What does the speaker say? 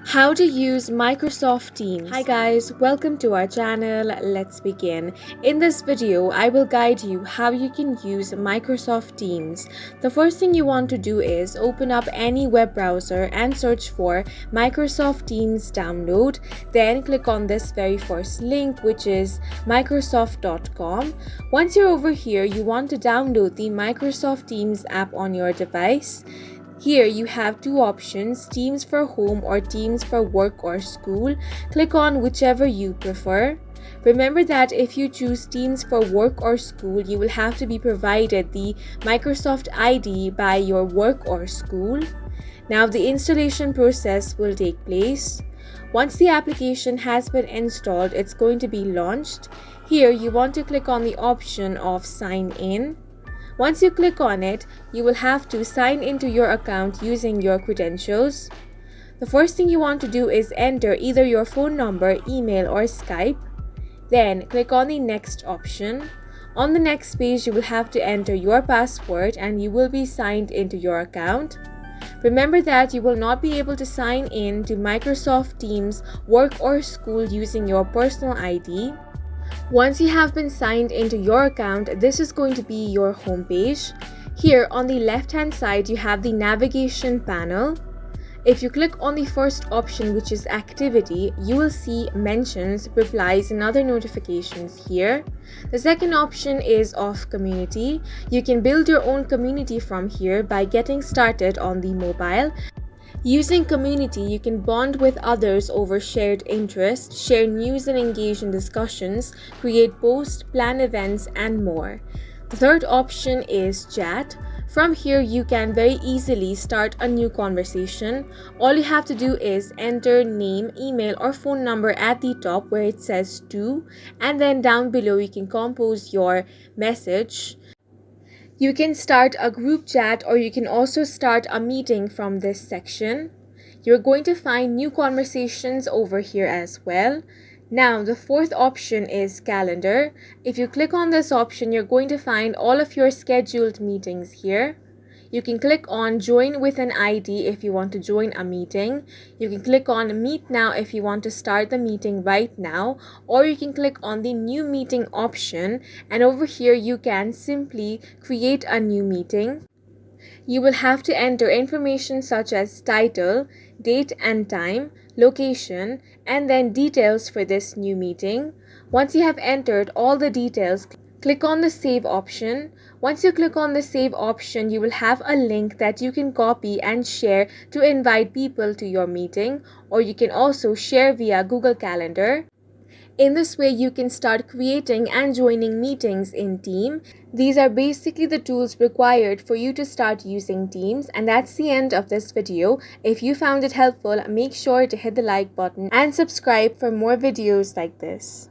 How to use Microsoft Teams. Hi guys, welcome to our channel. Let's begin. In this video, I will guide you how you can use Microsoft Teams. The first thing you want to do is open up any web browser and search for Microsoft Teams download. Then click on this very first link, which is microsoft.com. Once you're over here, you want to download the Microsoft Teams app on your device. Here you have two options, Teams for home or Teams for work or school. Click on whichever you prefer. Remember that if you choose Teams for work or school, you will have to be provided the Microsoft ID by your work or school. Now the installation process will take place. Once the application has been installed, it's going to be launched. Here you want to click on the option of sign in. Once you click on it, you will have to sign into your account using your credentials. The first thing you want to do is enter either your phone number, email, or Skype. Then click on the next option. On the next page, you will have to enter your password and you will be signed into your account. Remember that you will not be able to sign in to Microsoft Teams, work, or school using your personal ID. Once you have been signed into your account, this is going to be your home page. Here on the left hand side, you have the navigation panel. If you click on the first option, which is activity, you will see mentions, replies, and other notifications here. The second option is of community. You can build your own community from here by getting started on the mobile. Using community, you can bond with others over shared interests, share news and engage in discussions, create posts, plan events, and more. The third option is chat. From here, you can very easily start a new conversation. All you have to do is enter name, email, or phone number at the top where it says to, and then down below you can compose your message. You can start a group chat or you can also start a meeting from this section. You're going to find new conversations over here as well. Now, the fourth option is calendar. If you click on this option, you're going to find all of your scheduled meetings here. You can click on join with an ID if you want to join a meeting. You can click on meet now if you want to start the meeting right now, or you can click on the new meeting option, and over here you can simply create a new meeting. You will have to enter information such as title, date and time, location, and then details for this new meeting. Once you have entered all the details, click on the save option. Once you click on the save option, you will have a link that you can copy and share to invite people to your meeting, or you can also share via Google Calendar. In this way, you can start creating and joining meetings in Teams. These are basically the tools required for you to start using Teams, and that's the end of this video. If you found it helpful, make sure to hit the like button and subscribe for more videos like this.